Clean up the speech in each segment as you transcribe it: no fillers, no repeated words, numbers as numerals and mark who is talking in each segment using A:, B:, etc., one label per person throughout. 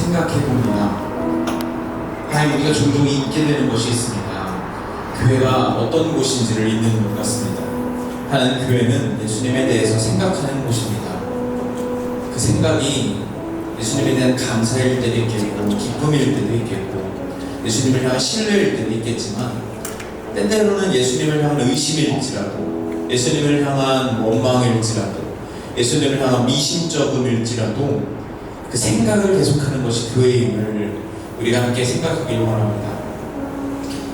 A: 생각해봅니다. 하나님, 우리가 종종 잊게 되는 것이 있습니다. 교회가 어떤 곳인지를 잊는 것 같습니다. 하나님, 교회는 예수님에 대해서 생각하는 곳입니다. 그 생각이 예수님에 대한 감사일 때도 있겠고, 기쁨일 때도 있겠고, 예수님을 향한 신뢰일 때도 있겠지만, 때때로는 예수님을 향한 의심일지라도, 예수님을 향한 원망일지라도, 예수님을 향한 미심쩍음일지라도 그 생각을 계속하는 것이 교회임을 우리가 함께 생각하기를 원합니다.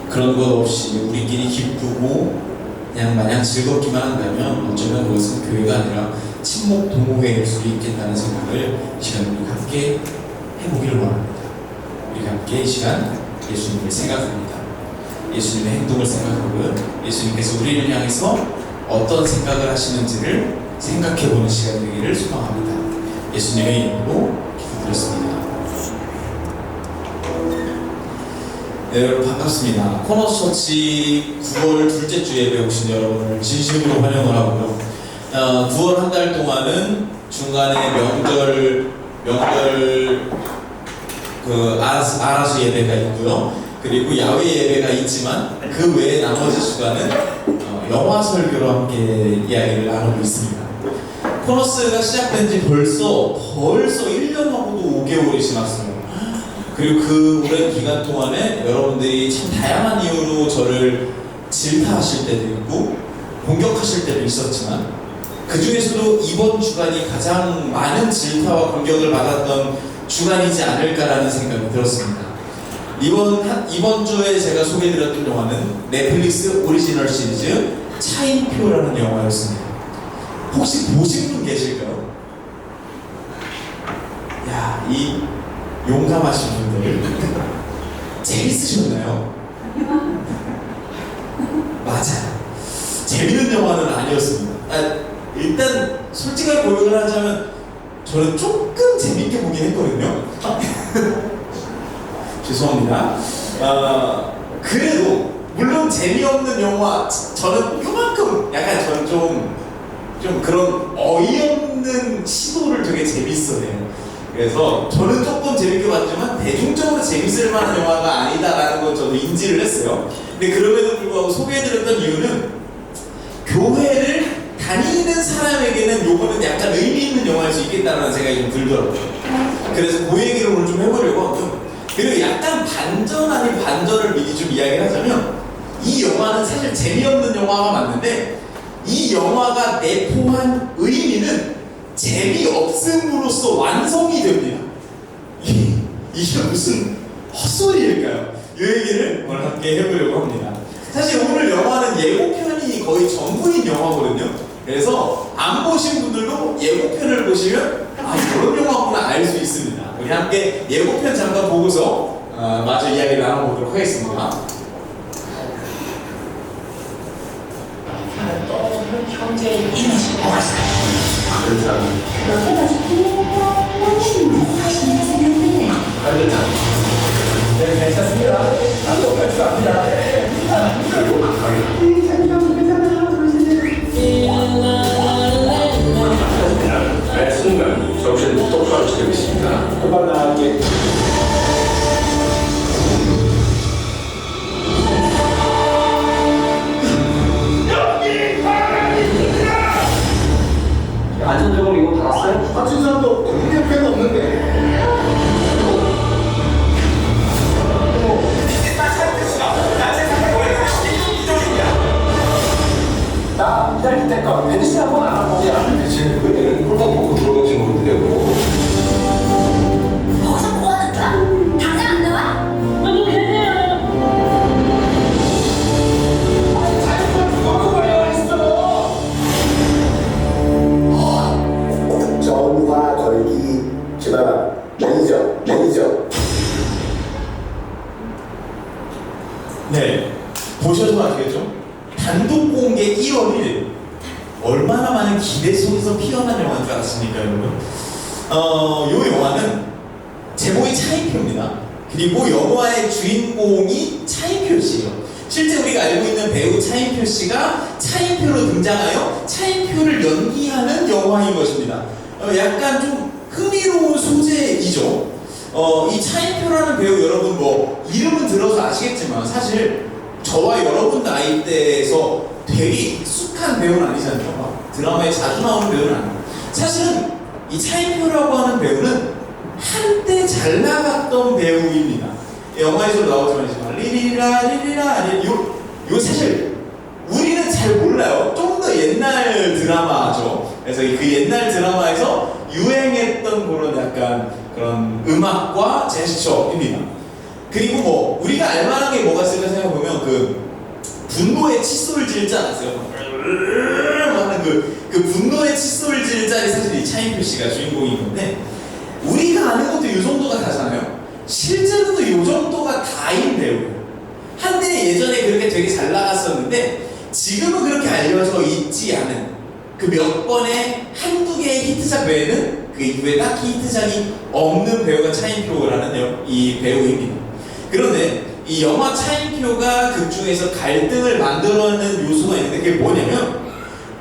A: 그런 것 없이 우리끼리 기쁘고 그냥 마냥 즐겁기만 한다면 어쩌면 그것은 교회가 아니라 친목 동호회일 수도 있겠다는 생각을 이 시간 우리 함께 해보기를 원합니다. 우리 함께 이 시간 예수님을 생각합니다. 예수님의 행동을 생각하고 예수님께서 우리를 향해서 어떤 생각을 하시는지를 생각해보는 시간이 되기를 소망합니다. 예수님의 이름으로 기도드렸습니다. 네, 여러분 반갑습니다. 코너스처치 9월 둘째 주 예배 오신 여러분을 진심으로 환영을 하고요. 9월 한 달 동안은 중간에 명절 아라수 예배가 있고요. 그리고 야외 예배가 있지만 그 외에 나머지 시간은 영화 설교로 함께 이야기를 나누고 있습니다. 코너스가 시작된 지 벌써 1년하고도 5개월이 지났어요. 그리고 그 오랜 기간 동안에 여러분들이 참 다양한 이유로 저를 질타하실 때도 있고 공격하실 때도 있었지만 그 중에서도 이번 주간이 가장 많은 질타와 공격을 받았던 주간이지 않을까라는 생각이 들었습니다. 이번 주에 제가 소개해드렸던 영화는 넷플릭스 오리지널 시리즈 차인표라는 영화였습니다. 혹시 보신 분 계실까요? 야, 이 용감하신 분들 재밌으셨나요? 맞아요. 재밌는 영화는 아니었습니다. 일단 솔직하게 고백을 하자면 저는 조금 재밌게 보긴 했거든요. 죄송합니다. 그래도 물론 재미없는 영화 저는 요만큼 약간 저는 좀 그런 어이없는 시도를 되게 재밌어해요. 그래서 저는 조금 재밌게 봤지만 대중적으로 재밌을 만한 영화가 아니다라는 건 저도 인지를 했어요. 근데 그럼에도 불구하고 소개해드렸던 이유는 교회를 다니는 사람에게는 요거는 약간 의미 있는 영화일 수 있겠다는 생각이 좀 들더라고요. 그래서 그 얘기를 오늘 좀 해보려고 하고요. 그리고 약간 반전 아닌 반전을 미리 좀 이야기를 하자면 이 영화는 사실 재미없는 영화가 맞는데 이 영화가 내포한 의미는 재미없음으로써 완성이 됩니다. 이게 무슨 헛소리일까요? 이 얘기를 오늘 함께 해보려고 합니다. 사실 오늘 영화는 예고편이 거의 전부인 영화거든요. 그래서 안 보신 분들도 예고편을 보시면 이런 영화구나 알 수 있습니다. 우리 함께 예고편 잠깐 보고서 마저 이야기를 나눠보도록 하겠습니다.
B: 형제의 인식
C: 네, 괜찮습니다. 안 똑같지 않습니다.
D: 매 순간 정신 똑바로 차리고 있습니다.
C: 그만 나게.
E: 안전적으로 이거 받았어요?
C: 다친 사람도 그게 꽤는 없는데.
E: 나 기다릴 때까 메디신 한번 알아보지 않을까?
D: 지금 그 애는 꿀꺽 먹고 들어가신 건데 뭐.
B: 거기서 뭐 하는 거야? 당장 안 나와? 너무 괜찮아.
C: 전화 걸기 전화 매니저.
A: 네, 보셔서 아시겠죠? 단독 공개 1월 1일 얼마나 많은 기대 속에서 피어난 영화인 줄 아십니까, 여러분? 이 영화는 제목이 차인표입니다. 그리고 영화의 주인공이 차인표 씨예요. 실제 우리가 알고 있는 배우 차인표 씨가 차인표로 등장하여 차인표를 연기하는 영화인 것입니다. 약간 좀 흥미로운 소재이죠. 이 차인표라는 배우 여러분 뭐 이름은 들어서 아시겠지만 사실 저와 여러분 나이대에서 되게 익숙한 배우는 아니잖아요. 막 드라마에 자주 나오는 배우는 아니에요. 사실은 이 차인표라고 하는 배우는 한때 잘 나갔던 배우입니다. 영화에서도 나오지만 리리라 리리라 요 사실 우리는 잘 몰라요. 좀 더 옛날 드라마죠. 그래서 그 옛날 드라마에서 유행했던 그런 약간 그런 음악과 제스처입니다. 그리고 뭐 우리가 알만한 게 뭐가 있을까 생각해보면 그 분노의 칫솔을 지을 줄 알았어요. 하는 그 분노의 칫솔을 지을 자리 사실 이 차인표 씨가 주인공인 건데 우리가 아는 것도 이 정도가 다잖아요. 실제로도 이 정도가 다인 배우예요. 한때 예전에 그렇게 되게 잘 나갔었는데 지금은 그렇게 알려져 있지 않은 그 몇 번의 한두 개의 히트작 외에는 그 이후에 딱히 히트작이 없는 배우가 차인표라는 이 배우입니다. 그런데 이 영화 차인표가 극 중에서 갈등을 만들어내는 요소가 있는데 그게 뭐냐면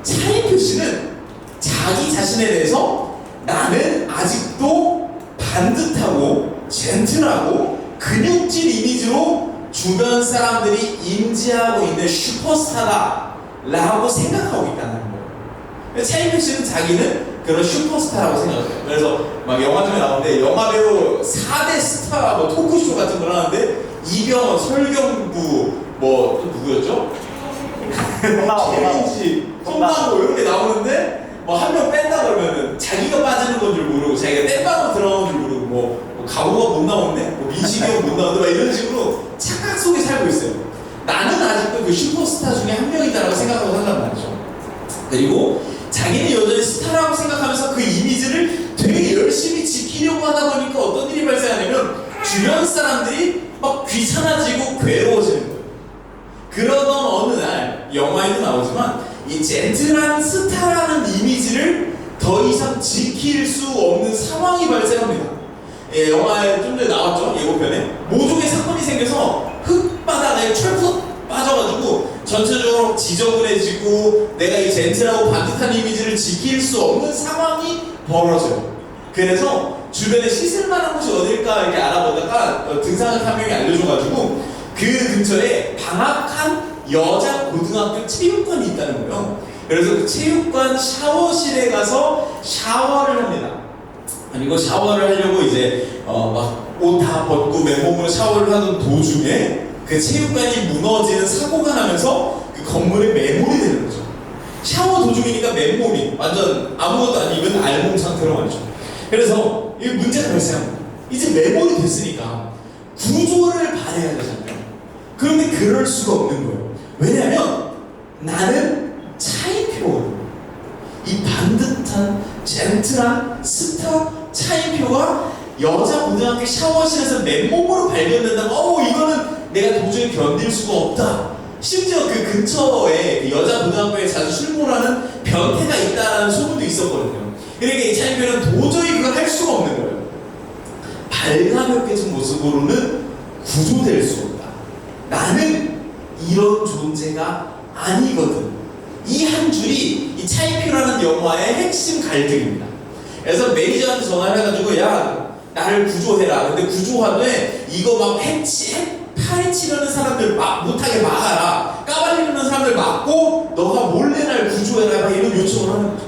A: 차인표 씨는 자기 자신에 대해서 나는 아직도 반듯하고 젠틀하고 근육질 이미지로 주변 사람들이 인지하고 있는 슈퍼스타다 라고 생각하고 있다는 거예요. 차인표 씨는 자기는 그런 슈퍼스타라고 생각해요. 그래서 막 영화 중에 나오는데 영화배우 4대 스타 뭐 토크쇼 같은 거 하는데 이병헌, 설경구 뭐 또 누구였죠? 최민식, 송강호 이렇게 나오는데 뭐 한 명 뺀다 그러면은 자기가 빠지는 건 줄 모르고 자기가 땜방으로 들어가는 줄 모르고 뭐 가구가 못 나오네? 뭐 민식이 형 못 나오네? 막 이런 식으로 착각 속에 살고 있어요. 나는 아직도 그 슈퍼스타 중에 한 명이다라고 생각하고 산단 말이죠. 그리고 자기는 여전히 스타라고 생각하면서 그 이미지를 되게 열심히 지키려고 하다 보니까 어떤 일이 발생하냐면 주변 사람들이 막 귀찮아지고 괴로워지는 거예요. 그러던 어느 날 영화에도 나오지만 이 젠틀한 스타라는 이미지를 더 이상 지킬 수 없는 상황이 발생합니다. 예, 영화에 좀 전에 나왔죠? 예고편에 모종의 사건이 생겨서 흙바닥에 철푸 빠져가지고 전체적으로 지저분해지고 내가 이 젠틀하고 반듯한 이미지를 지킬 수 없는 상황이 벌어져요. 그래서 주변에 씻을 만한 곳이 어딜까 이렇게 알아보다가 등산을 한 명이 알려줘가지고 그 근처에 방학한 여자 고등학교 체육관이 있다는 거예요. 그래서 그 체육관 샤워실에 가서 샤워를 합니다. 그리고 샤워를 하려고 이제 막 옷 다 벗고 맨몸으로 샤워를 하던 도중에 그 체육관이 무너지는 사고가 나면서 그 건물에 매몰이 되는 거죠. 샤워 도중이니까 맨몸이 완전 아무것도 안 입은 알몸 상태로 말이죠. 그래서 이 문제가 발생합니다. 이제 매몰이 됐으니까 구조를 발휘해야 되잖아요. 그런데 그럴 수가 없는 거예요. 왜냐하면 나는 차인표거든요. 이 반듯한 젠틀한 스타 차인표가 여자 고등학교 샤워실에서 맨몸으로 발견된다면 이거는 내가 도저히 견딜 수가 없다. 심지어 그 근처에 그 여자 고등학교에 자주 출몰하는 변태가 있다는 소문도 있었거든요. 그러니까 이 차인표는 도저히 그걸 할 수가 없는 거예요. 발가벗겨진 모습으로는 구조될 수 없다. 나는 이런 존재가 아니거든. 이 한 줄이 이 차인표라는 영화의 핵심 갈등입니다. 그래서 매니저한테 전화를 해가지고 야 나를 구조해라. 근데 구조하되 이거 막 파헤치려는 사람들 못하게 막아라. 까발리는 사람들 막고 너가 몰래 날 구조해라. 이런 요청을 하는 거죠.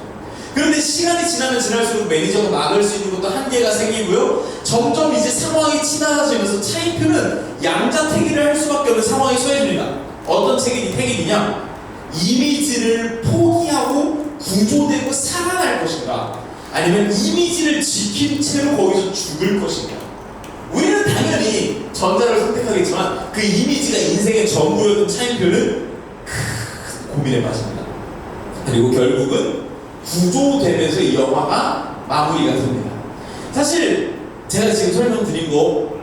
A: 그런데 시간이 지나면 지날수록 매니저가 막을 수 있는 것도 한계가 생기고요. 점점 이제 상황이 치닫아지면서 차인표는 양자택일을 할 수밖에 없는 상황이 처해집니다. 어떤 택일이냐? 이미지를 포기하고 구조되고 살아날 것인가? 아니면 이미지를 지킨 채로 거기서 죽을 것인가? 우리는 당연히 전자를 선택하겠지만 그 이미지가 인생의 전부였던 차인표는 큰 고민에 빠집니다. 그리고 결국은 구조되면서 이 영화가 마무리가 됩니다. 사실 제가 지금 설명드린 거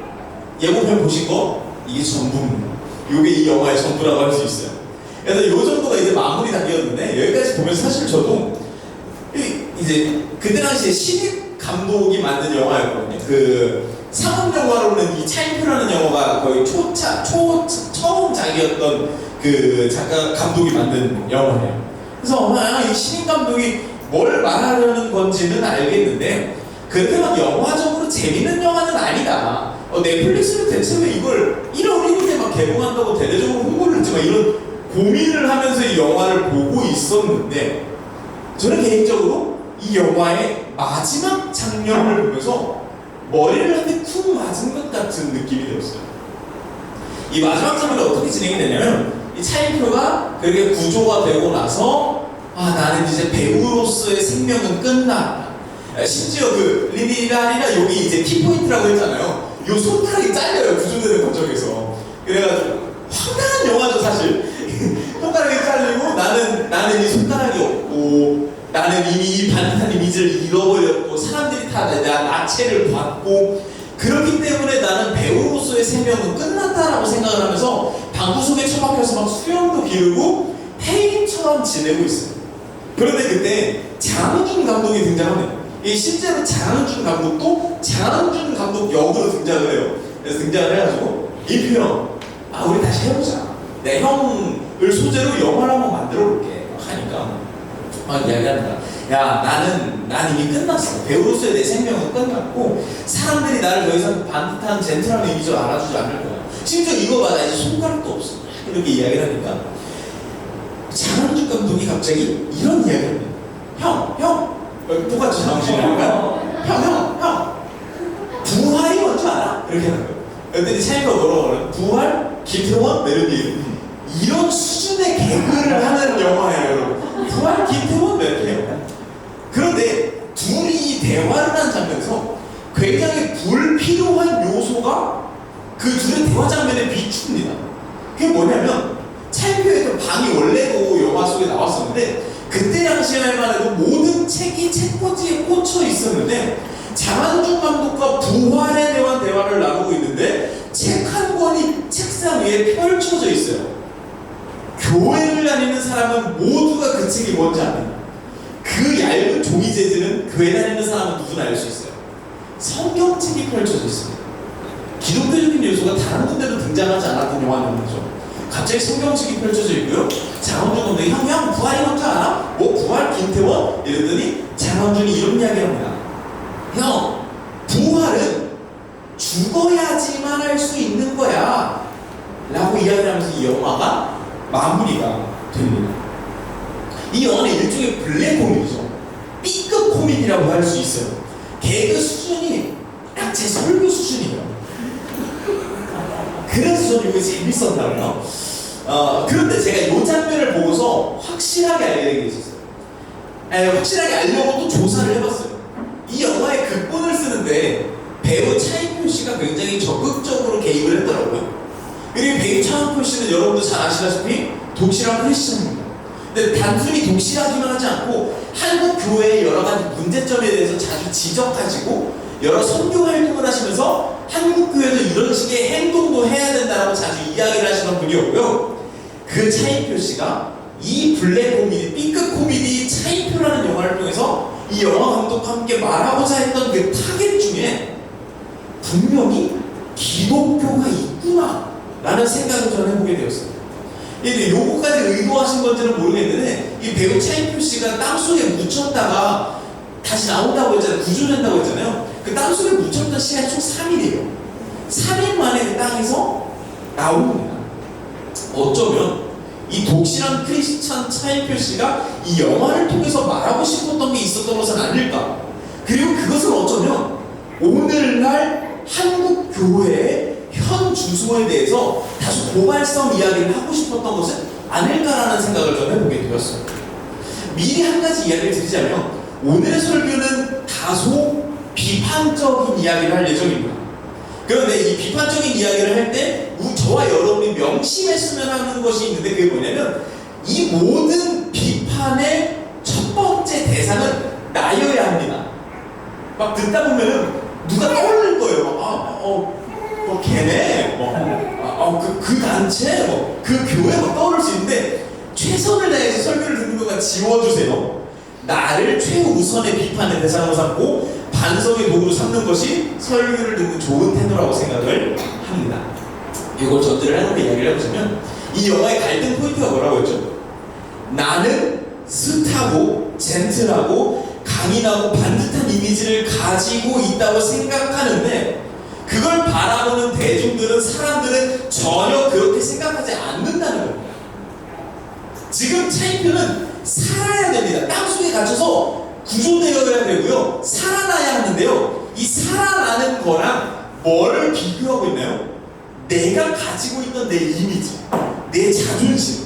A: 예고편 보신 거 이게 전부입니다. 이게 이 영화의 전부라고 할 수 있어요. 그래서 이 정도가 이제 마무리 단계였는데 여기까지 보면 사실 저도 이제 그때 당시에 신입 감독이 만든 영화였거든요. 그 상업 영화로는 이 차인표라는 영화가 거의 처음작이었던 그 작가 감독이 만든 영화예요. 그래서 이 신입 감독이 뭘 말하려는 건지는 알겠는데 그렇게 막 영화적으로 뭐 재밌는 영화는 아니다. 넷플릭스는 대체 왜 이걸 1월 1일에 막 개봉한다고 대대적으로 홍보를 했지 막 이런 고민을 하면서 이 영화를 보고 있었는데 저는 개인적으로 이 영화의 마지막 장면을 보면서 머리를 한 대 쿵 맞은 것 같은 느낌이 들었어요. 이 마지막 장면이 어떻게 진행이 되냐면 이 차인표가 그렇게 구조가 되고 나서 나는 이제 배우로서의 생명은 끝났다. 심지어 그 리리라리라 여기 이제 키포인트라고 했잖아요. 요 손가락이 잘려요. 구조되는 과정에서. 그래가지고 황당한 영화죠 사실. 손가락이 잘리고 나는 이 손가락이 없고 나는 이미 이 반듯한 이미지를 잃어버렸고 사람들이 다 내 나체를 받고 그렇기 때문에 나는 배우로서의 생명은 끝났다라고 생각을 하면서 방구석에 처박혀서 막 수염도 기르고 폐인처럼 지내고 있어요. 그런데 그때 장항준 감독이 등장합니다. 이 실제로 장항준 감독도 장항준 감독 역으로 등장을 해요. 그래서 등장을 해가지고 이표 형, 우리 다시 해보자. 내 형을 소재로 영화를 한번 만들어 볼게. 하니까 이야기합니다. 난 이미 끝났어. 배우로서의 내 생명은 끝났고 사람들이 나를 더 이상 반듯한 젠틀한 이미지로 알아주지 않을 거야. 심지어 이거 봐, 나 이제 손가락도 없어. 이렇게 이야기를 하니까 장항준 감독이 갑자기 이런 이야기를 합니다. 형 똑같이 장항준이니까 형 부활이 뭔지 알아? 이렇게 하는 거예요. 그랬더니 차이가 뭐라고 그래요? 부활? 김태원? 이런 수준의 개그를 하는 영화예요, 여러분. 부활? 김태원? 이렇게 해요. 그런데 둘이 대화를 하는 장면에서 굉장히 불필요한 요소가 그 둘의 대화 장면에 비춥니다. 그게 뭐냐면 차인표의 방이 원래도 영화 속에 나왔었는데 그때 당시에만 해도 모든 책이 책꽂이에 꽂혀 있었는데 장항준 감독과 부활에 대한 대화를 나누고 있는데 책 한 권이 책상 위에 펼쳐져 있어요. 교회를 다니는 사람은 모두가 그 책이 뭔지 압니다. 그 얇은 종이 재질은 교회 다니는 사람은 누구나 알 수 있어요. 성경책이 펼쳐져 있습니다. 기독교적인 요소가 다른 군데도 등장하지 않았던 영화는 거죠. 갑자기 성경책이 펼쳐져 있고요. 장항준 감독이 형 부활이 뭔지 알아? 부활 김태원? 이랬더니 장항준이 이런 이야기를 합니다. 형, 부활은 죽어야지만 할 수 있는 거야 라고 이야기를 하면서 이 영화가 마무리가 됩니다. 이 영화는 일종의 블랙 코미디죠. B급 코미디라고 할 수 있어요. 개그 수준이 딱 제 설교 수준이에요. 그래서 저는 이게 재밌었나봐요. 그런데 제가 이 장면을 보고서 확실하게 알게 된 게 있었어요. 확실하게 알려고 또 조사를 해봤어요. 이 영화의 극본을 쓰는데 배우 차인표 씨가 굉장히 적극적으로 개입을 했더라고요. 그리고 배우 차인표 씨는 여러분도 잘 아시다시피 독실한 크리스천입니다. 근데 단순히 독실하기만 하지 않고 한국 교회의 여러 가지 문제점에 대해서 자주 지적하시고 여러 선교 활동을 하시면서 한국 교회도 이런 식의 행동도 해야 된다라고 자주 이야기를 하시는 분이었고요. 그 차인표 씨가 이 블랙 코미디, B급 코미디 차인표라는 영화를 통해서 이 영화 감독과 함께 말하고자 했던 그 타겟 중에 분명히 기독교가 있구나 라는 생각을 저는 해보게 되었어요. 이제 요거까지 의도하신 건지는 모르겠는데 이 배우 차인표 씨가 땅속에 묻혔다가 다시 나온다고 했잖아요. 구조된다고 했잖아요. 그 땅속에 묻혔던 시간이 총 3일이에요. 3일 만에 그 땅에서 나옵니다. 어쩌면 이 독실한 크리스찬 차인표 씨가 이 영화를 통해서 말하고 싶었던 게 있었던 것은 아닐까. 그리고 그것은 어쩌면 오늘날 한국 교회의 현 주소에 대해서 다소 고발성 이야기를 하고 싶었던 것은 아닐까라는 생각을 좀 해보게 되었어요. 미리 한 가지 이야기를 드리자면 오늘의 설교는 다소 비판적인 이야기를 할 예정입니다. 그런데 이 비판적인 이야기를 할 때 저와 여러분이 명심했으면 하는 것이 있는데 그게 뭐냐면 이 모든 비판의 첫 번째 대상은 나여야 합니다. 막 듣다 보면은 누가 떠오를 거예요. 걔네, 그 단체, 그 교회 떠오를 수 있는데 최선을 다해서 설교를 듣는 것만 지워주세요. 나를 최우선의 비판의 대상으로 삼고 반성의 도구로 삼는 것이 설교를 듣는 좋은 태도라고 생각을 합니다. 이걸 전제를 해놓고 이야기를 해보자면 이 영화의 갈등 포인트가 뭐라고 했죠? 나는 숱하고 젠틀하고 강인하고 반듯한 이미지를 가지고 있다고 생각하는데 그걸 바라보는 대중들은 사람들은 전혀 그렇게 생각하지 않는다는 겁니다. 지금 차인표는 살아야 됩니다. 땅속에 갇혀서 구조되어야 되고요. 살아나야 하는데요. 이 살아나는 거랑 뭐를 비교하고 있나요? 내가 가지고 있던 내 이미지, 내 자존심,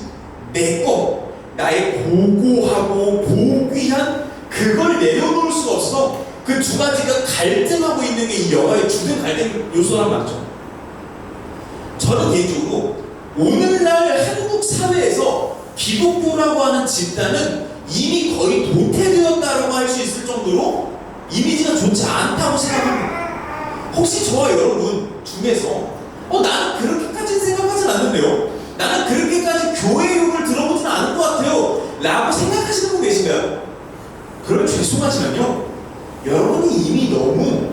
A: 내 것, 나의 고고하고 고귀한 그걸 내려놓을 수가 없어. 그 두 가지가 갈등하고 있는 게 이 영화의 주된 갈등 요소란 말이죠. 저는 개인적으로 오늘날 한국 사회에서 기독교라고 하는 집단은 이미 거의 도태되었다고 할 수 있을 정도로 이미지가 좋지 않다고 생각합니다. 혹시 저와 여러분 중에서 나는 그렇게까지 생각하진 않는데요, 나는 그렇게까지 교회 욕을 들어보진 않은 것 같아요 라고 생각하시는 분 계신가요? 그럼 죄송하지만요, 여러분이 이미 너무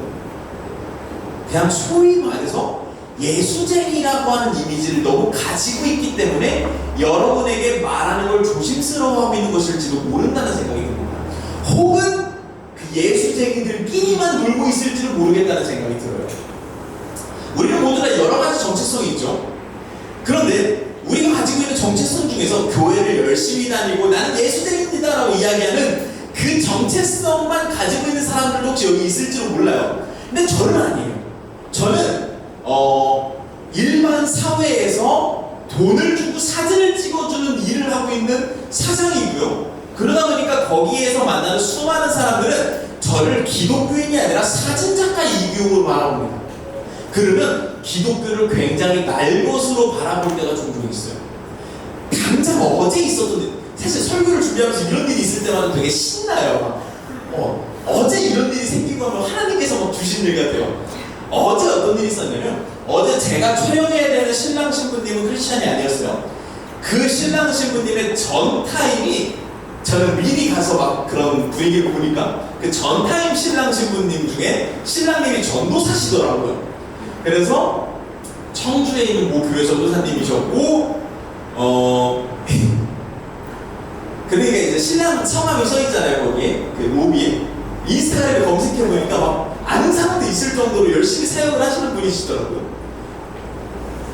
A: 그냥 소위 말해서 예수쟁이라고 하는 이미지를 너무 가지고 있기 때문에 여러분에게 말하는 걸 조심스러워하고 있는 것일지도 모른다는 생각이 듭니다. 혹은 그 예수쟁이들끼리만 놀고 있을지도 모르겠다는 생각이 들어요. 우리는 모두 다 여러 가지 정체성이 있죠. 그런데 우리가 가지고 있는 정체성 중에서 교회를 열심히 다니고 나는 예수쟁이입니다 라고 이야기하는 그 정체성만 가지고 있는 사람들도 혹시 여기 있을지도 몰라요. 근데 저는 아니에요. 저는 일반 사회에서 돈을 주고 사진을 찍어주는 일을 하고 있는 사장이고요. 그러다 보니까 거기에서 만나는 수많은 사람들은 저를 기독교인이 아니라 사진작가 이교육으로 바라봅니다. 그러면 기독교를 굉장히 날 것으로 바라볼 때가 종종 있어요. 당장 어제 있었던, 사실 설교를 준비하면서 이런 일이 있을 때마다 되게 신나요. 어제 이런 일이 생긴 거면 하나님께서 막 주신 일 같아요. 어제 어떤 일이 있었냐면, 어제 제가 촬영해야 되는 신랑 신부님은 크리스찬이 아니었어요. 그 신랑 신부님의 전 타임이, 저는 미리 가서 막 그런 분위기를 보니까 그 전 타임 신랑 신부님 중에 신랑님이 전도사시더라고요. 그래서 청주에 있는 모 교회 전도사님이셨고, 그러니까 이제 신랑 성함이 써있잖아요, 거기에. 그 로비에. 인스타그램에 검색해보니까 막 아는 사람도 있을 정도로 열심히 사역을 하시는 분이시더라고요.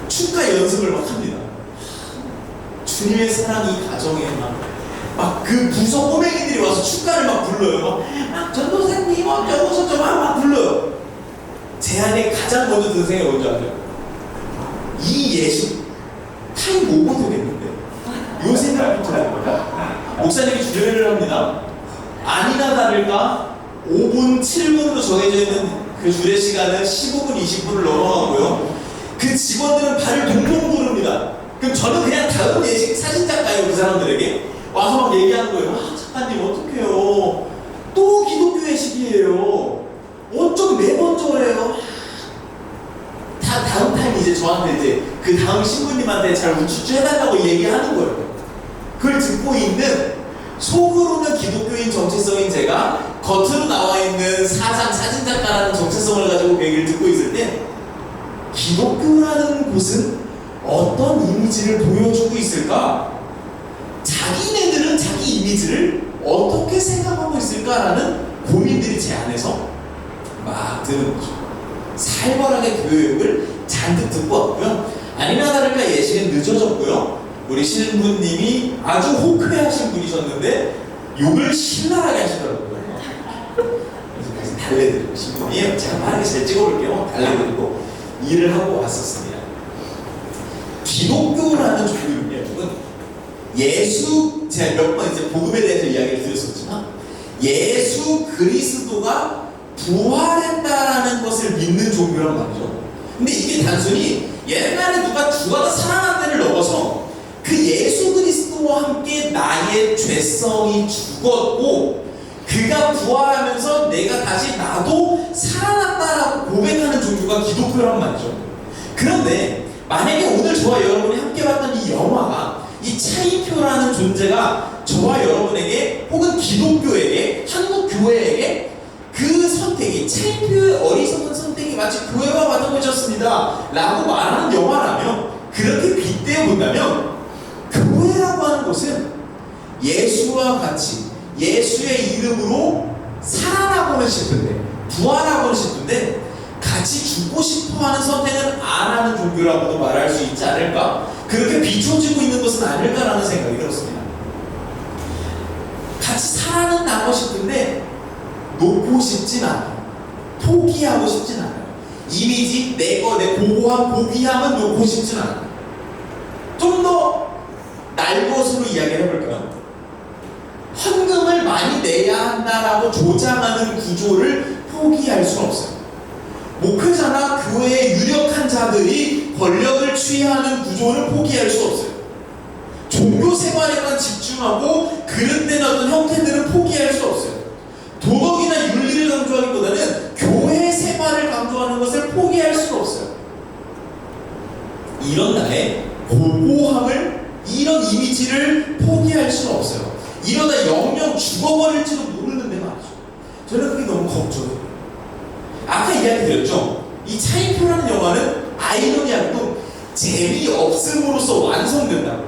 A: 축가 연습을 막 합니다. 주님의 사랑이 가정에 막 그 부서 꼬맹이들이 와서 축가를 막 불러요. 막 전도사님 어쩌고 저쩌고 막 불러요. 제 안에 가장 먼저 드는 생각이 뭔지 아세요? 이 예수 타임 오버 되겠는데 요 생각이 들어요. 목사님이 주례를 합니다. 아니나 다를까 5분, 7분으로 정해져 있는 그 주례 시간은 15분, 20분을 넘어가고요. 그 직원들은 발을 동동 구릅니다. 그럼 저는 그냥 다음 예식 사진작가예요. 그 사람들에게 와서 막 얘기하는 거예요. 작가님 어떡해요, 또 기독교 예식이에요, 어쩜 매번 저래요. 다 다음 타임 이제 저한테 이제 그 다음 신부님한테 잘 우쭈쭈 해달라고 얘기하는 거예요. 그걸 듣고 있는, 속으로는 기독교인 정체성인 제가 겉으로 나와 있는 사진작가라는 정체성을 가지고 그 얘기를 듣고 있을 때, 기독교라는 곳은 어떤 이미지를 보여주고 있을까? 자기네들은 자기 이미지를 어떻게 생각하고 있을까라는 고민들이 제 안에서 막 드는 거죠. 살벌하게 교육을 잔뜩 듣고 왔고요. 아니나 다를까 예식은 늦어졌고요. 우리 신부님이 아주 호쾌하신 분이셨는데 욕을 신랄하게 하시더라고요. 그래서 달래드리고, 신부님 제가 빠르게 잘 찍어볼게요, 달래드리고 일을 하고 왔었습니다. 기독교라는 종교는요, 예수, 제가 몇 번 이제 복음에 대해서 이야기를 드렸었지만, 예수 그리스도가 부활했다라는 것을 믿는 종교란 말이죠. 근데 이게 단순히 옛날에 누가 죽어다 살아난 데를 넘어서 그 예수 그리스도와 함께 나의 죄성이 죽었고 그가 부활하면서 내가 다시 나도 살아났다라고 고백하는 종교가 기독교란 말이죠. 그런데 만약에 오늘 저와 여러분이 함께 봤던 이 영화가, 이 차인표라는 존재가 저와 여러분에게 혹은 기독교에게, 한국 교회에게 그 선택이, 차인표의 어리석은 선택이 마치 교회와 같은 것이었습니다 라고 말하는 영화라면, 그렇게 빗대어 본다면, 교회라고 하는 곳은 예수와 같이 예수의 이름으로 살아나고는 싶은데, 부활하고는 싶은데 같이 죽고 싶어하는 선택은 안 하는 종교라고도 말할 수 있지 않을까? 그렇게 비춰지고 있는 것은 아닐까라는 생각이 들었습니다. 같이 살아나고 싶은데 놓고 싶진 않아요. 포기하고 싶진 않아요. 이미지, 내 고고한 고귀함은 놓고 싶진 않아요. 좀 더 날것으로 이야기를 해볼까요? 헌금을 많이 내야 한다라고 조장하는 구조를 포기할 수는 없어요. 목회자나 교회의 유력한 자들이 권력을 취하는 구조를 포기할 수 없어요. 종교 생활에만 집중하고 그릇된 어떤 형태들은 포기할 수 없어요. 도덕이나 윤리를 강조하기보다는 교회 생활을 강조하는 것을 포기할 수는 없어요. 이런 나의 고고함을, 이런 이미지를 포기할 수는 없어요. 이러다 영영 죽어버릴지도 모르는데 말이죠. 저는 그게 너무 걱정이에요. 아까 이야기 드렸죠? 이 차인표라는 영화는 아이러니하게도 재미없음으로써 완성된다고.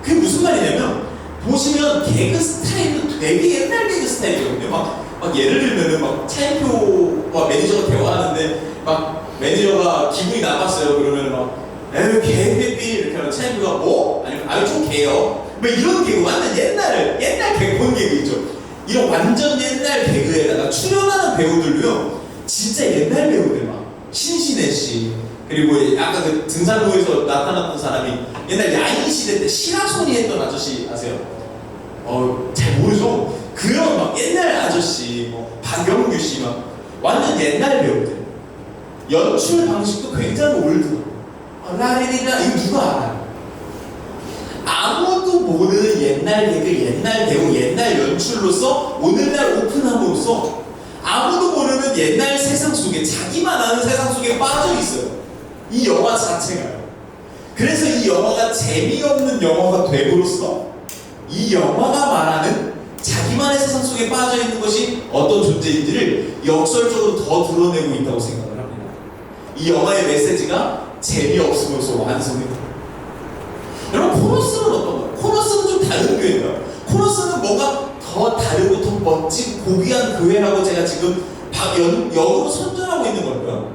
A: 그게 무슨 말이냐면, 보시면 개그 스타일도 되게 옛날 개그 스타일이거든요. 막 예를 들면은 막 차인표와 매니저가 대화하는데 막 매니저가 기분이 나빴어요. 그러면 막 에휴 개새끼 이렇게 하면 차인표가 뭐? 아니면 아유 좀 개요. 뭐 이런 개그, 완전 옛날 개그본 개그 있죠. 이런 완전 옛날 개그에다가 출연하는 배우들도요 진짜 옛날 배우들, 막 신신혜 씨, 그리고 아까 그 등산로에서 나타났던 사람이 옛날 야인 시대 때 시라소니 했던 아저씨 아세요? 잘 모르죠? 그런 막 옛날 아저씨, 뭐 박영규 씨, 막 완전 옛날 배우들. 연출 방식도 굉장히 올드하고 라리리라, 이거 누가 알아요? 아무도 모르는 옛날 개그, 옛날 배우, 옛날 연출로서 오늘날 오픈함으로써 아무도 모르는 옛날 세상 속에, 자기만 아는 세상 속에 빠져 있어요. 이 영화 자체가요. 그래서 이 영화가 재미없는 영화가 됨으로써 이 영화가 말하는 자기만의 세상 속에 빠져 있는 것이 어떤 존재인지를 역설적으로 더 드러내고 있다고 생각을 합니다. 이 영화의 메시지가 재미없음으로써 완성됩니다. 여러분, 코너스는 어떤 거예요? 코너스는 좀 다른 교회예요. 코너스는 뭔가 더 다르고 더 멋진 고귀한 교회라고 제가 지금 역으로 선전하고 있는 걸까요?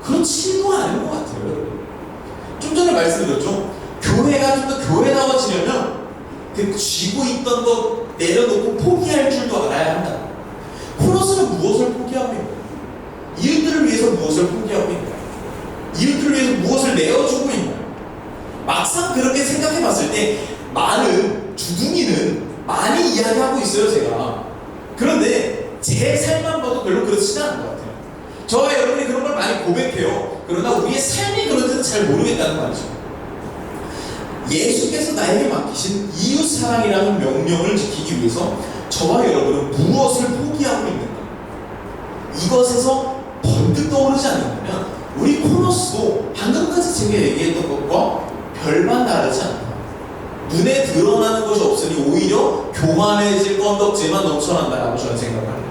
A: 그렇지도 않은 것 같아요. 좀 전에 말씀드렸죠? 교회가 좀 더 교회다워지려면 그 쥐고 있던 거 내려놓고 포기할 줄도 알아야 한다. 코너스는 무엇을 포기하고 있나요? 이웃들을 위해서 무엇을 포기하고 있나요? 이웃들을 위해서 무엇을 내어주고 있나요? 막상 그렇게 생각해 봤을 때 많은 주둥이는 많이 이야기하고 있어요, 제가. 그런데 제 삶만 봐도 별로 그렇지는 않은 것 같아요. 저와 여러분이 그런 걸 많이 고백해요. 그러나 우리의 삶이 그런지는 잘 모르겠다는 말이죠. 예수께서 나에게 맡기신 이웃 사랑이라는 명령을 지키기 위해서 저와 여러분은 무엇을 포기하고 있는가? 이것에서 번뜩 떠오르지 않는다면 우리 코너스도 방금까지 제가 얘기했던 것과 별반 다르지 않다. 눈에 드러나는 것이 없으니 오히려 교만해질 건덕지만 넘쳐난다라고 저는 생각을 합니다.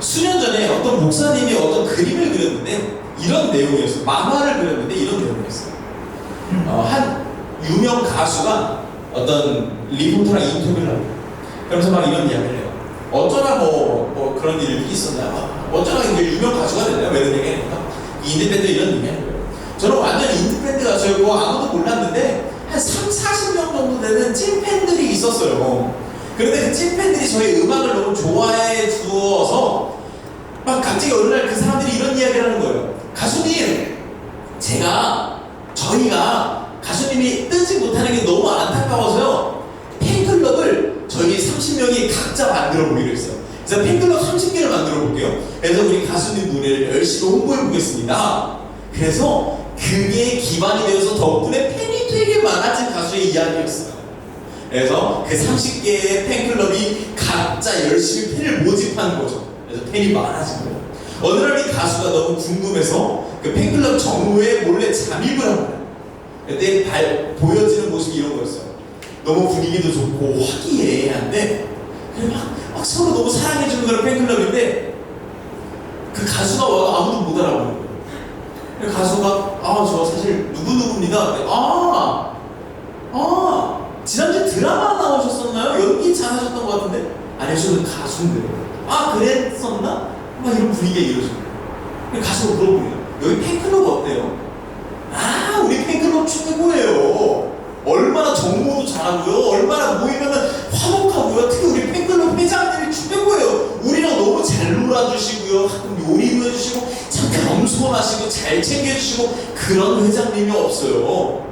A: 수년 전에 어떤 목사님이 어떤 그림을 그렸는데 이런 내용이었어요. 만화를 그렸는데 이런 내용이었어요. 한 유명 가수가 어떤 리포터랑 인터뷰를 합니다. 그러면서 막 이런 이야기를 해요. 어쩌나 뭐 그런 일이 있었나, 어쩌나 이제 유명 가수가 됐나요? 왜 이런 얘기 하니까 인디밴드 이런 얘기 하는 거예요. 저는 완전 인디밴드 가수였고 아무도 몰랐는데 한 30-40명 정도 되는 찐팬들이 있었어요. 그런데 그 찐팬들이 저희 음악을 너무 좋아해 주어서 막 갑자기 어느 날 그 사람들이 이런 이야기를 하는 거예요. 가수님, 저희가 가수님이 뜨지 못하는 게 너무 안타까워서요, 팬클럽을 저희 30명이 각자 만들어 보기로 했어요. 그래서 팬클럽 30개를 만들어 볼게요. 그래서 우리 가수님 노래를 열심히 홍보해 보겠습니다. 그래서 그게 기반이 되어서 덕분에 팬이 되게 많아진 가수의 이야기였어요. 그래서 그 30개의 팬클럽이 각자 열심히 팬을 모집한 거죠. 그래서 팬이 많아진 거예요. 어느 날 이 가수가 너무 궁금해서 그 팬클럽 정모에 몰래 잠입을 한 거예요. 그때 보여지는 모습이 이런 거였어요. 너무 분위기도 좋고 화기애애한데 막 서로 너무 사랑해주는 그런 팬클럽인데 그 가수가 와서 아무도 못 알아보는 거예요. 그래서 가수가 저 사실 누구누구입니다. 지난주에 드라마 나오셨었나요? 연기 잘하셨던 것 같은데. 아니요, 저는 가수인데요. 아 그랬었나? 막 이런 분위기가 이어져요. 가서 물어보면 여기 팬클럽 어때요? 아 우리 팬클럽 최고예요. 얼마나 정모도 잘하고요. 얼마나 모이면은 화목하고요. 특히 우리 팬클럽 회장님이 최고예요. 우리랑 너무 잘 놀아주시고요. 가끔 요리도 해주시고 참 겸손하시고 잘 챙겨주시고 그런 회장님이 없어요.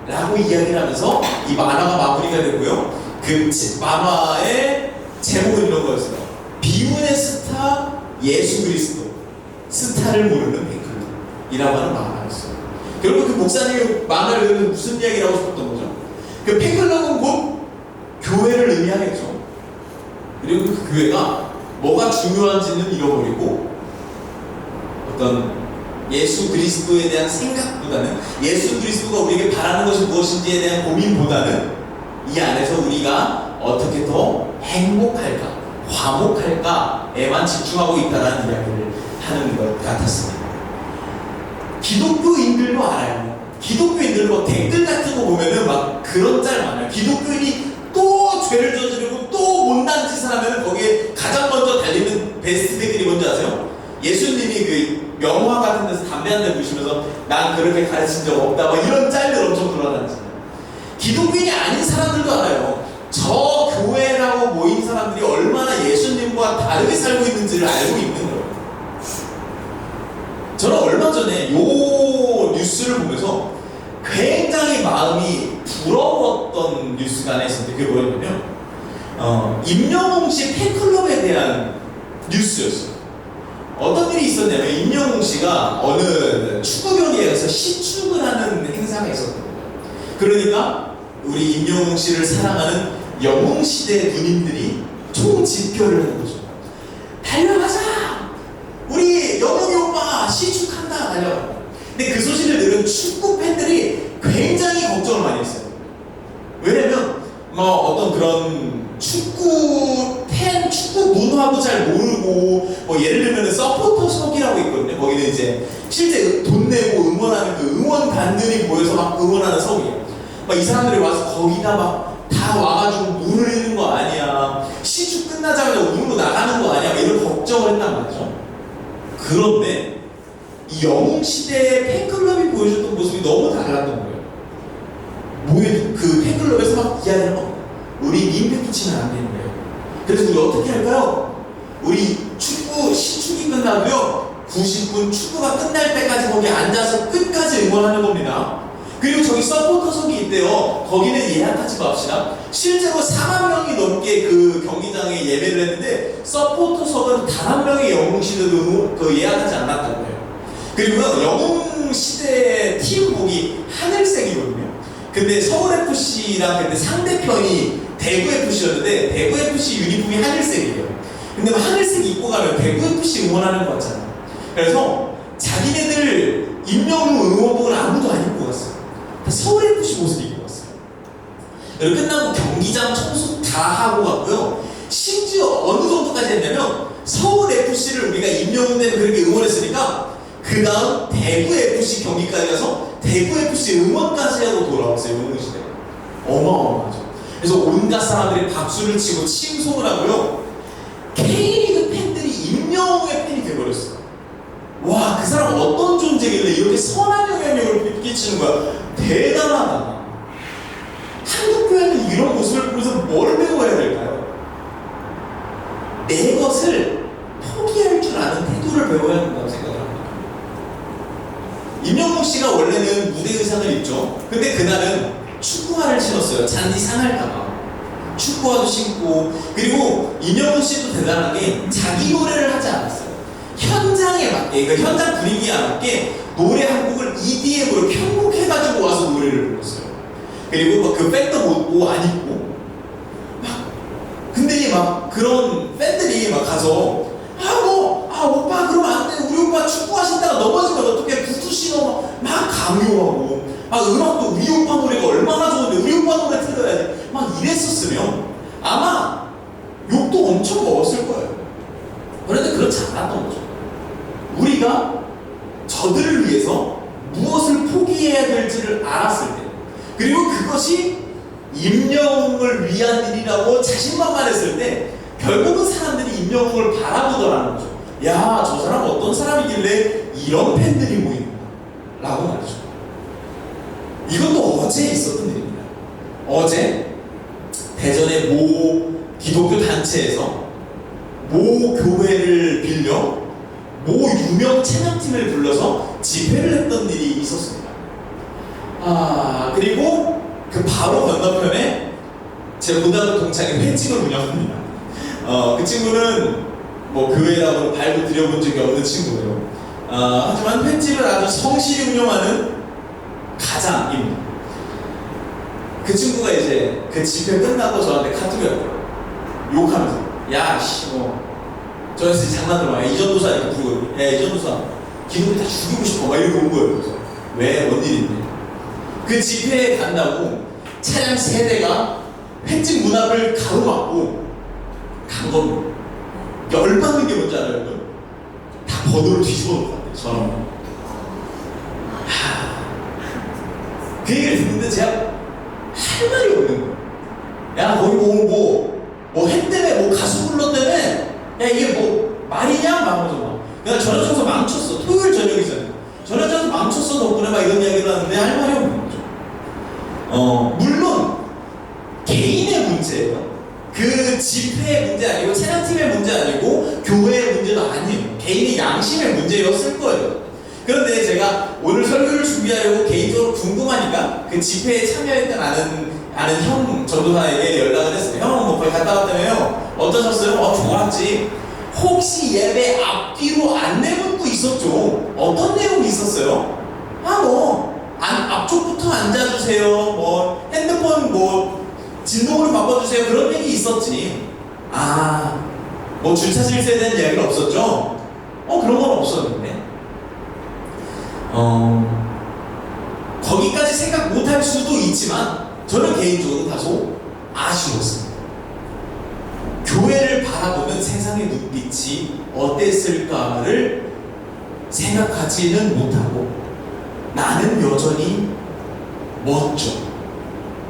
A: 라고 이야기를 하면서 이 만화가 마무리가 되고요. 그 만화의 제목은 이런 거였어요. 비운의 스타 예수 그리스도, 스타를 모르는 팬클럽이라고 하는 만화였어요. 결국 그 목사님이 만화를 읽으면서 무슨 이야기를 하고 싶었던 거죠? 그 팬클럽은 곧 교회를 의미하겠죠. 그리고 그 교회가 뭐가 중요한지는 잃어버리고 어떤 예수 그리스도에 대한 생각보다는 예수 그리스도가 우리에게 바라는 것이 무엇인지에 대한 고민보다는 이 안에서 우리가 어떻게 더 행복할까, 화목할까에만 집중하고 있다는 이야기를 하는 것 같았습니다. 기독교인들도 알아요. 기독교인들도 댓글 같은 거 보면은 막 그런 짤 많아요. 기독교인이 또 죄를 저지르고 또 못난 짓을 하면 거기에 가장 먼저 달리는 베스트 댓글이 뭔지 아세요? 예수님이 그 명화 같은 데서 담배 한 대 피우시면서 난 그렇게 가르친 적 없다 막 이런 짤들 엄청 돌아다니잖아요. 기독교인이 아닌 사람들도 알아요. 저 교회라고 모인 사람들이 얼마나 예수님과 다르게 살고 있는지를 알고 있는 거예요. 저는 얼마 전에 요 뉴스를 보면서 굉장히 마음이 부러웠던 뉴스가 하나 있었는데 그게 뭐였냐면 임영웅 씨 팬클럽에 대한 뉴스였어요. 어떤 일이 있었냐면 임영웅 씨가 어느 축구 경기에 가서 시축을 하는 행사가 있었거든요. 그러니까 우리 임영웅 씨를 사랑하는 영웅시대 누님들이 총집결을 하는 거죠. 달려가자! 우리 영웅이 오빠 시축한다! 달려가. 근데 그 소식을 들은 축구 팬들이 굉장히 걱정을 많이 했어요. 왜냐면 뭐 어떤 그런 축구 문화도 잘 모르고 뭐 예를 들면 서포터석이라고 있거든요. 거기는 이제 실제 돈 내고 응원하는 그 응원단들이 모여서 막 응원하는 석이에요. 막 이 사람들이 와서 거기다 막 다 와가지고 물을 흘리는 거 아니야, 시축 끝나자마자 우르르 나가는 거 아니야, 이런 걱정을 했단 말이죠. 그런데 이 영웅시대의 팬클럽이 보여줬던 모습이 너무 달랐던 거예요. 그 팬클럽에서 막 이야기를 하고 우리 임팩트 치면 안 되는 거예요. 그래서 우리 어떻게 할까요? 우리 축구 시축이 끝나고요 90분 축구가 끝날 때까지 거기 앉아서 끝까지 응원하는 겁니다. 그리고 저기 서포터석이 있대요. 거기는 예약하지 맙시다. 실제로 4만 명이 넘게 그 경기장에 예배를 했는데 서포터석은 단 한 명의 영웅시대도 그 예약하지 않았다고 해요. 그리고 영웅시대 팀복이 하늘색이거든요. 근데 서울FC랑 그때 상대편이 대구FC였는데 대구FC 유니폼이 하늘색이에요. 근데 하늘색 입고 가면 대구FC 응원하는 것 같잖아요. 그래서 자기네들 임영웅 응원복을 아무도 안 입고 갔어요. 다 서울FC 옷을 입고 갔어요. 그리고 끝나고 경기장 청소 다 하고 갔고요. 심지어 어느 정도까지 했냐면 서울FC를 우리가 임영웅 때문에 그렇게 응원했으니까 그 다음 대구FC 경기까지 가서 대구FC 응원까지 하고 돌아왔어요. 영웅시대 어마어마하죠. 그래서 온갖 사람들이 박수를 치고 칭송을 하고요. K리그 팬들이 임영웅의 팬이 돼버렸어요. 와, 그 사람 어떤 존재길래 이렇게 선한 영향력을 끼치는 거야. 대단하다. 한국 교회는 이런 모습을 보면서 뭘 배워야 될까요? 내 것을 포기할 줄 아는 태도를 배워야 된다고 생각을 합니다. 임영웅 씨가 원래는 무대 의상을 입죠. 근데 그날은 축구화를 신었어요. 잔디 상할까봐. 축구화도 신고. 그리고 임영웅 씨도 대단한 게 자기 노래를 하지 않았어요. 현장에 맞게, 그러니까 현장 분위기에 맞게 노래 한 곡을 EDM으로 편곡해가지고 와서 노래를 불렀어요. 그리고 막 그 팬도 옷 안 입고 막, 근데 막 그런 팬들이 막 가서 오빠 그러면 안 돼. 우리 오빠 축구하신다가 넘어지면 어떻게 부츠 신어 막 강요하고 음악도 우리 오빠 노래가 얼마나 좋은데 우리 오빠 노래 틀어야지 막 이랬었으면 아마 욕도 엄청 먹었을 거예요. 그런데 그렇지 않았던 거죠. 우리가 저들을 위해서 무엇을 포기해야 될지를 알았을 때, 그리고 그것이 임영웅을 위한 일이라고 자신만만했을 때, 결국은 사람들이 임영웅을 바라보더라는 거죠. 야, 저 사람 어떤 사람이길래 이런 팬들이 모이는가? 라고 말이죠. 이것도 어제 있었던 일입니다. 어제 대전의 모 기독교 단체에서 모 교회를 빌려 모 유명 찬양팀을 불러서 집회를 했던 일이 있었습니다. 그리고 그 바로 건너편에 제 고등학교 동창이 횟집을 운영합니다. 그 친구는 뭐 교회라고 발도 들여본 적이 없는 친구예요. 하지만 횟집을 아주 성실히 운영하는 가장입니다. 그 친구가 이제 그 집회 끝나고 저한테 카톡이 왔더라고요. 욕하면서 야 씨 저는 진짜 장난으로 막 이전도사 이렇게 부르거든요. 야 이전도사 기독교 다 죽이고 싶어 막 이렇게 온 거예요. 그래서 왜? 뭔 일인데? 그 집회에 간다고 차량 3대가 횟집 문 앞을 가로막고 간 겁니다. 열받는 게 뭔지 알아요? 다 번호를 뒤집어 놓은 것 같아요. 저는 그 얘기를 듣는데 제가 할 말이 없는 거예요. 야 거기 뭐 했다며 뭐 가수 불렀다며 야 이게 뭐 말이냐? 막 하면서 막 내가 저녁 줘서 망쳤어. 토요일 저녁이잖아요. 저녁 줘서 망쳤어 덕분에 막 이런 이야기를 하는데 할 말이 없는 거죠. 물론 개인의 문제예요. 그 집회의 문제 아니고 찬양팀의 문제 아니고 교회의 문제도 아니에요. 개인의 양심의 문제였을 거예요. 그런데 제가 오늘 설교를 준비하려고 개인적으로 궁금하니까 그 집회에 참여했던 아는 형 전도사에게 연락을 했어요. 형 뭐 거기 갔다 왔다며요? 어떠셨어요? 좋았지. 혹시 예배 앞뒤로 안내문도 있었죠? 어떤 내용이 있었어요? 앞쪽부터 앉아주세요. 뭐 핸드폰 뭐 진동으로 바꿔주세요. 그런 얘기 있었지. 뭐 주차 질서에 대한 이야기는 없었죠? 그런 건 없었는데 거기까지 생각 못할 수도 있지만 저는 개인적으로 다소 아쉬웠습니다. 교회를 바라보는 세상의 눈빛이 어땠을까를 생각하지는 못하고 나는 여전히 멋져.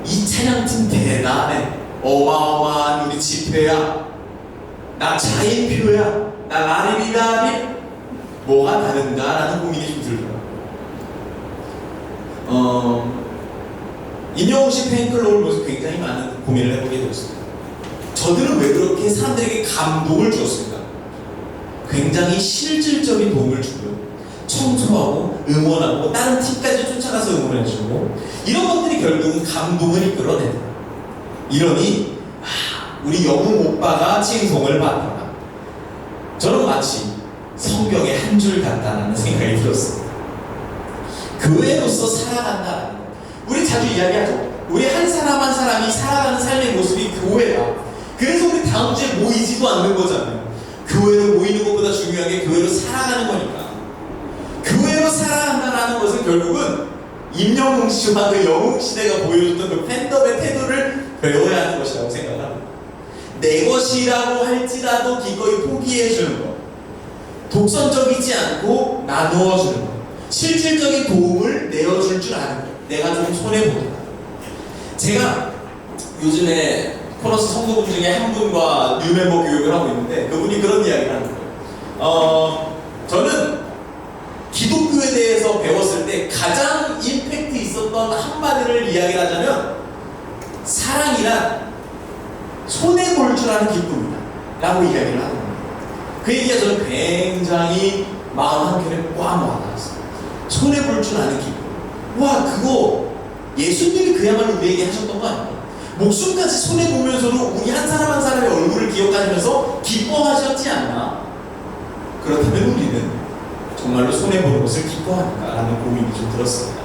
A: 이 찬양팀 대단해. 어마어마한 우리 집회야. 나 차인표야. 나 라리리라리. 뭐가 다른가라는 고민이 좀 들더라고요. 임영웅 씨 팬클럽을 보면서 굉장히 많은 고민을 해보게 되었습니다. 저들은 왜 그렇게 사람들에게 감동을 주었습니까? 굉장히 실질적인 도움을 주고요. 청소하고 응원하고 다른 팀까지 쫓아가서 응원해주고 이런 것들이 결국은 감동을 이끌어낸다. 이러니 우리 영웅 오빠가 칭송을 받는다. 저는 마치 성경의 한 줄 같다라는 생각이 들었습니다. 교회로서 살아간다라는 것. 우리 자주 이야기하죠. 우리 한 사람 한 사람이 살아가는 삶의 모습이 교회다. 그래서 우리 다음 주에 모이지도 않는 거잖아요. 교회로 모이는 것보다 중요한 게 교회로 살아가는 거니까. 교회로 살아간다는 것은 결국은 임영웅 씨와 그 영웅 시대가 보여줬던 그 팬덤의 태도를 배워야 하는 것이라고 생각합니다. 내 것이라고 할지라도 기꺼이 포기해주는 것, 독선적이지 않고 나누어주는 것, 실질적인 도움을 내어줄 줄 아는 것, 내가 좀 손해보다. 제가 요즘에 코너스 성도분 중에 한 분과 뉴멤버 교육을 하고 있는데 그분이 그런 이야기를 하는 거예요. 저는 기독교에 대해서 배웠을 때 가장 임팩트 있었던 한마디를 이야기를 하자면 사랑이란 손해볼 줄 아는 기쁨이다 라고 이야기를 하는 거예요. 그 얘기가 저는 굉장히 마음 한켠에 꽉 와닿았어요. 손해볼 줄 아는 기쁨. 그거 예수님이 그야말로 우리에게 하셨던 거 아니에요? 목숨까지 손해보면서도 우리 한 사람 한 사람의 얼굴을 기억하시면서 기뻐하셨지 않나? 그렇다면 우리는 정말로 손해보는 것을 기뻐하는가라는 고민이 좀 들었습니다.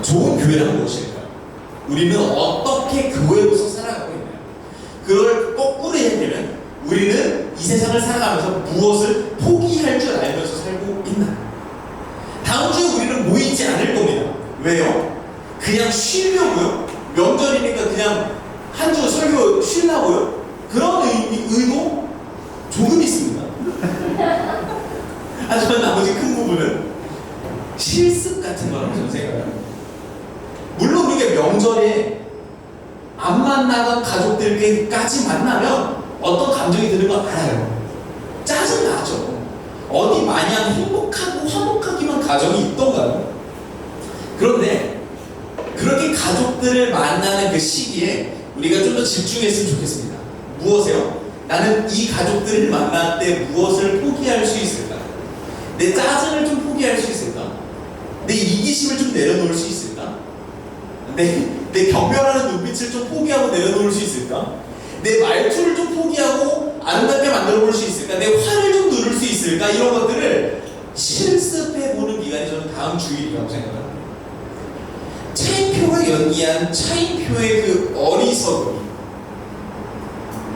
A: 좋은 교회란 무엇일까요? 우리는 어떻게 교회로서 살아가고 있나요? 그걸 거꾸로 얘기하면 우리는 이 세상을 살아가면서 무엇을 포기할 줄 알면서 살고 있나요? 다음 주에 우리는 모이지 않을 겁니다. 왜요? 그냥 쉬려고요? 명절이니까 그냥 한 주 설교 쉬려고요? 그런 의도 조금 있습니다. 하지만 나머지 큰 부분은 실습 같은 거라고 저는 생각합니다. 물론 우리가 명절에 안 만나던 가족들까지 만나면 어떤 감정이 드는 거 알아요. 짜증나죠. 어디 마냥 행복하고 화목하기만 가정이 있던가요? 그런데 그렇게 가족들을 만나는 그 시기에 우리가 좀 더 집중했으면 좋겠습니다. 무엇에요? 나는 이 가족들을 만날 때 무엇을 포기할 수 있을까? 내 짜증을 좀 포기할 수 있을까? 내 이기심을 좀 내려놓을 수 있을까? 내 경멸하는 눈빛을 좀 포기하고 내려놓을 수 있을까? 내 말투를 좀 포기하고 아름답게 만들어 볼 수 있을까? 내 화를 좀 누를 수 있을까? 이런 것들을 실습해보는 기간이 저는 다음 주일이라고 생각합니다. 차인표가 연기한 차인표의 그 어리석음,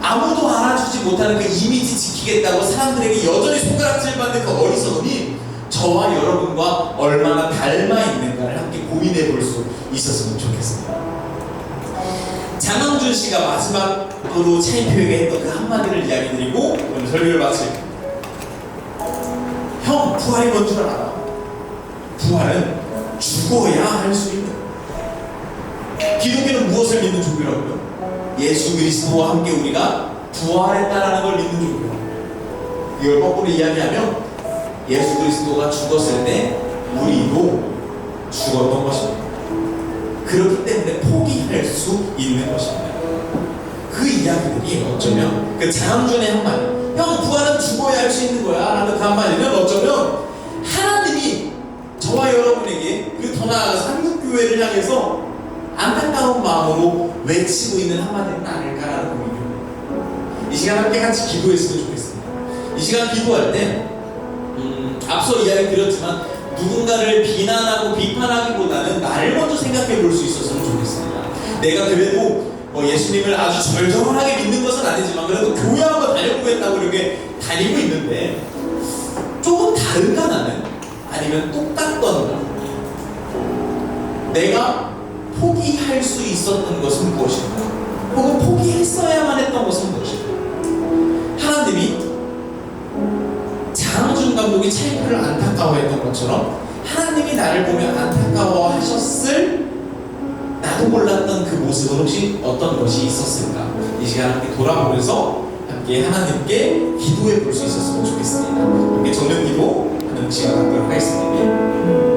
A: 아무도 알아주지 못하는 그 이미지 지키겠다고 사람들에게 여전히 손가락질 받는 그 어리석음이 저와 여러분과 얼마나 닮아 있는가를 함께 고민해 볼 수 있었으면 좋겠습니다. 장항준 씨가 마지막으로 차인표에게 했던 그 한마디를 이야기 드리고 오늘 설교를 마칠게요. 형, 부활이 뭔 줄 알아? 부활은 죽어야 할 수 있는 거예요. 기독교는 무엇을 믿는 종교라고요? 예수 그리스도와 함께 우리가 부활했다라는 걸 믿는 종교예요. 이걸 거꾸로 이야기하면 예수 그리스도가 죽었을 때 우리도 죽었던 것입니다. 그렇기 때문에 포기할 수 있는 것입니다. 그 이야기들이 어쩌면 그 장항준의 한마디, 형 부활은 죽어야 할 수 있는 거야 라는 그 한마디는 어쩌면 하나님이 저와 여러분에게 그 더 나아가서 한국교회를 향해서 안타까운 마음으로 외치고 있는 한마디는 아닐까라는 고민입니다. 이 시간 함께 같이 기도했으면 좋겠습니다. 이 시간 기도할 때 앞서 이야기 드렸지만 누군가를 비난하고 비판하기보다는 나를 먼저 생각해 볼 수 있었으면 좋겠습니다. 내가 그래도 예수님을 아주 절절하게 믿는 것은 아니지만 그래도 교회 한번 다녀보겠다고 이렇게 다니고 있는데 조금 다른가 나는? 아니면 똑같던가? 내가 포기할 수 있었던 것은 무엇인가? 혹은 포기했어야만 했던 것은 무엇인가? 하나님이 장항준 감독이 차인표를 안타까워했던 것처럼 하나님이 나를 보며 안타까워하셨을 나도 몰랐던 그 모습은 혹시 어떤 것이 있었을까? 이 시간 함께 돌아보면서 함께 하나님께 기도해 볼 수 있었으면 좋겠습니다. 함께 정면 기도 하는 시간 갖도록 하겠습니다.